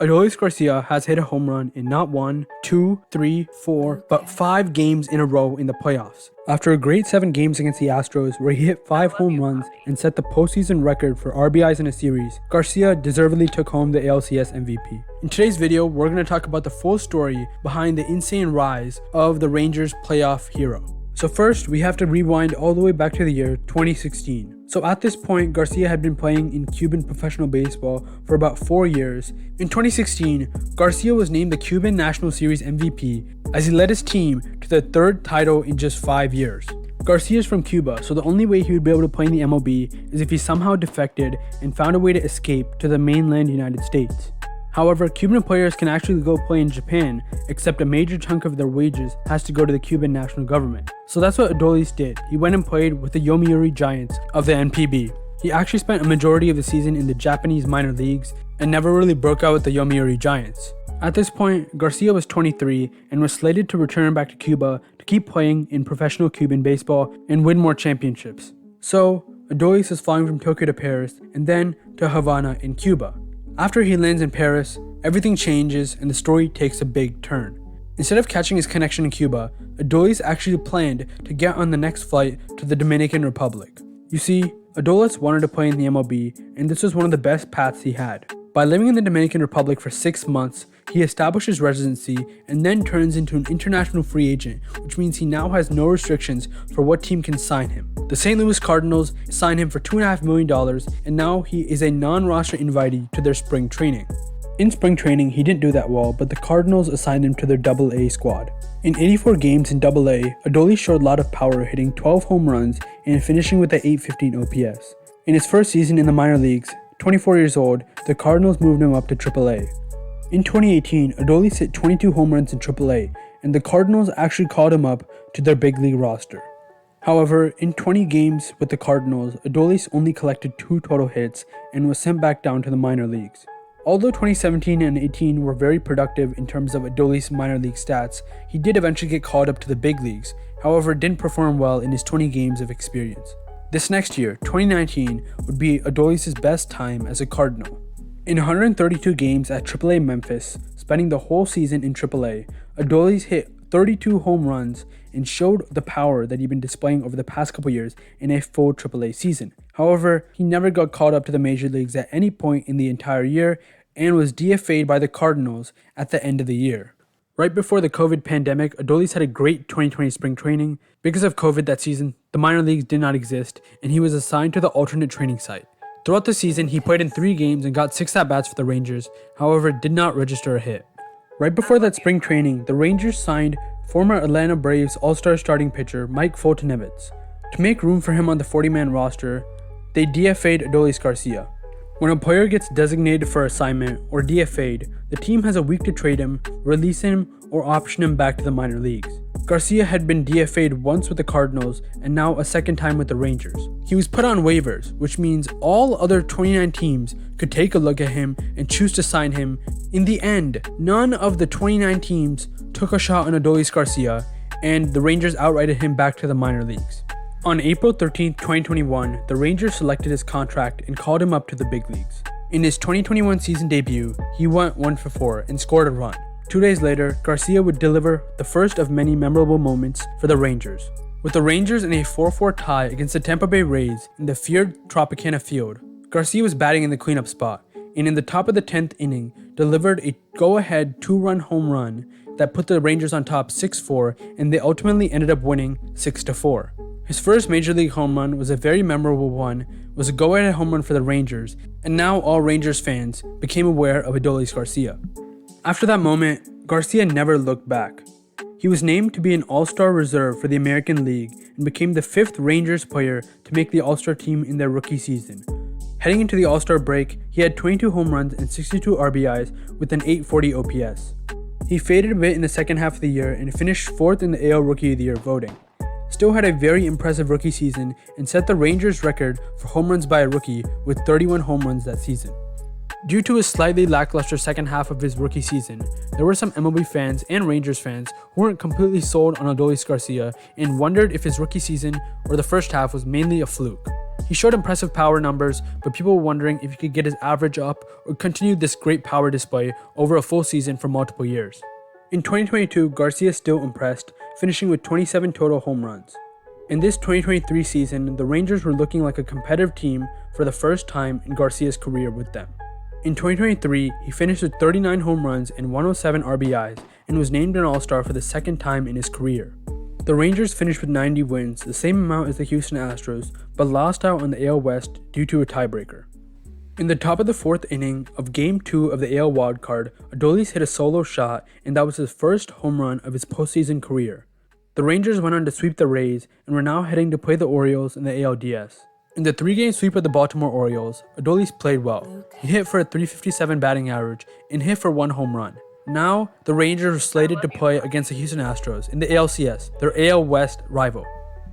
Adolis Garcia has hit a home run in not 1, 2, 3, 4, but 5 games in a row in the playoffs. After a great 7 games against the Astros where he hit 5 home runs and set the postseason record for RBIs in a series, Garcia deservedly took home the ALCS MVP. In today's video, we're going to talk about the full story behind the insane rise of the Rangers playoff hero. So first, we have to rewind all the way back to the year 2016. So at this point, Garcia had been playing in Cuban professional baseball for about 4 years. In 2016, Garcia was named the Cuban National Series MVP as he led his team to their 3rd title in just 5 years. Garcia is from Cuba, so the only way he would be able to play in the MLB is if he somehow defected and found a way to escape to the mainland United States. However, Cuban players can actually go play in Japan, except a major chunk of their wages has to go to the Cuban national government. So that's what Adolis did. He went and played with the Yomiuri Giants of the NPB. He actually spent a majority of the season in the Japanese minor leagues and never really broke out with the Yomiuri Giants. At this point, Garcia was 23 and was slated to return back to Cuba to keep playing in professional Cuban baseball and win more championships. So, Adolis is flying from Tokyo to Paris and then to Havana in Cuba. After he lands in Paris, everything changes and the story takes a big turn. Instead of catching his connection in Cuba, Adolis actually planned to get on the next flight to the Dominican Republic. You see, Adolis wanted to play in the MLB, and this was one of the best paths he had. By living in the Dominican Republic for 6 months, he establishes residency and then turns into an international free agent, which means he now has no restrictions for what team can sign him. The St. Louis Cardinals signed him for $2.5 million, and now he is a non-roster invitee to their spring training. In spring training, he didn't do that well, but the Cardinals assigned him to their AA squad. In 84 games in AA, Adolis showed a lot of power, hitting 12 home runs and finishing with an .815 OPS. In his first season in the minor leagues, 24 years old, the Cardinals moved him up to AAA. In 2018, Adolis hit 22 home runs in AAA, and the Cardinals actually called him up to their big league roster. However, in 20 games with the Cardinals, Adolis only collected 2 total hits and was sent back down to the minor leagues. Although 2017 and 18 were very productive in terms of Adolis' minor league stats, he did eventually get called up to the big leagues, however didn't perform well in his 20 games of experience. This next year, 2019, would be Adolis' best time as a Cardinal. In 132 games at AAA Memphis, spending the whole season in AAA, Adolis hit 32 home runs and showed the power that he'd been displaying over the past couple years in a full AAA season. However, he never got called up to the major leagues at any point in the entire year and was DFA'd by the Cardinals at the end of the year. Right before the COVID pandemic, Adolis had a great 2020 spring training. Because of COVID that season, the minor leagues did not exist, and he was assigned to the alternate training site. Throughout the season, he played in 3 games and got 6 at-bats for the Rangers, however did not register a hit. Right before that spring training, the Rangers signed former Atlanta Braves All-Star starting pitcher Mike Foltynewicz. To make room for him on the 40-man roster, they DFA'd Adolis Garcia. When a player gets designated for assignment or DFA'd, the team has a week to trade him, release him, or option him back to the minor leagues. Garcia had been DFA'd once with the Cardinals and now a second time with the Rangers. He was put on waivers, which means all other 29 teams could take a look at him and choose to sign him. In the end, none of the 29 teams took a shot on Adolis Garcia, and the Rangers outrighted him back to the minor leagues. On April 13, 2021, the Rangers selected his contract and called him up to the big leagues. In his 2021 season debut, he went 1 for 4 and scored a run. 2 days later, Garcia would deliver the first of many memorable moments for the Rangers. With the Rangers in a 4-4 tie against the Tampa Bay Rays in the feared Tropicana Field, Garcia was batting in the cleanup spot, and in the top of the 10th inning, delivered a go-ahead 2-run home run that put the Rangers on top 6-4, and they ultimately ended up winning 6-4. His first major league home run was a very memorable one, was a go-ahead home run for the Rangers, and now all Rangers fans became aware of Adolis Garcia. After that moment, Garcia never looked back. He was named to be an All-Star reserve for the American League and became the 5th Rangers player to make the All-Star team in their rookie season. Heading into the All-Star break, he had 22 home runs and 62 RBIs with an .840 OPS. He faded a bit in the second half of the year and finished 4th in the AL Rookie of the Year voting. Still had a very impressive rookie season and set the Rangers record for home runs by a rookie with 31 home runs that season. Due to his slightly lackluster second half of his rookie season, there were some MLB fans and Rangers fans who weren't completely sold on Adolis Garcia and wondered if his rookie season or the first half was mainly a fluke. He showed impressive power numbers, but people were wondering if he could get his average up or continue this great power display over a full season for multiple years. In 2022, Garcia still impressed, finishing with 27 total home runs. In this 2023 season, the Rangers were looking like a competitive team for the first time in Garcia's career with them. In 2023, he finished with 39 home runs and 107 RBIs and was named an All-Star for the second time in his career. The Rangers finished with 90 wins, the same amount as the Houston Astros, but lost out on the AL West due to a tiebreaker. In the top of the 4th inning of Game 2 of the AL wildcard, Adolis hit a solo shot, and that was his first home run of his postseason career. The Rangers went on to sweep the Rays and were now heading to play the Orioles in the ALDS. In the 3-game sweep of the Baltimore Orioles, Adolis played well. He hit for a .357 batting average and hit for 1 home run. Now, the Rangers are slated to play against the Houston Astros in the ALCS, their AL West rival.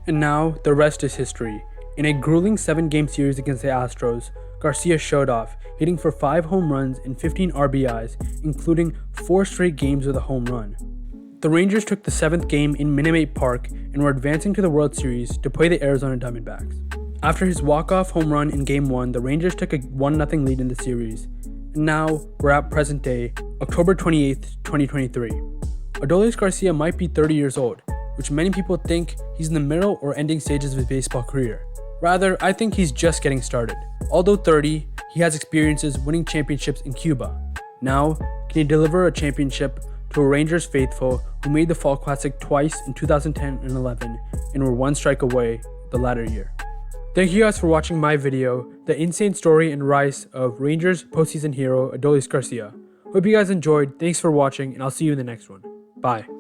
And now, the rest is history. In a grueling 7-game series against the Astros, Garcia showed off, hitting for 5 home runs and 15 RBIs, including 4 straight games with a home run. The Rangers took the 7th game in Minute Maid Park and were advancing to the World Series to play the Arizona Diamondbacks. After his walk-off home run in Game 1, the Rangers took a 1-0 lead in the series. And now, we're at present day, October 28th, 2023. Adolis Garcia might be 30 years old, which many people think he's in the middle or ending stages of his baseball career. Rather, I think he's just getting started. Although 30, he has experiences winning championships in Cuba. Now, can he deliver a championship to a Rangers faithful who made the Fall Classic twice in 2010 and 11 and were 1 strike away the latter year? Thank you guys for watching my video, the insane story and rise of Rangers postseason hero Adolis Garcia. Hope you guys enjoyed, thanks for watching, and I'll see you in the next one. Bye.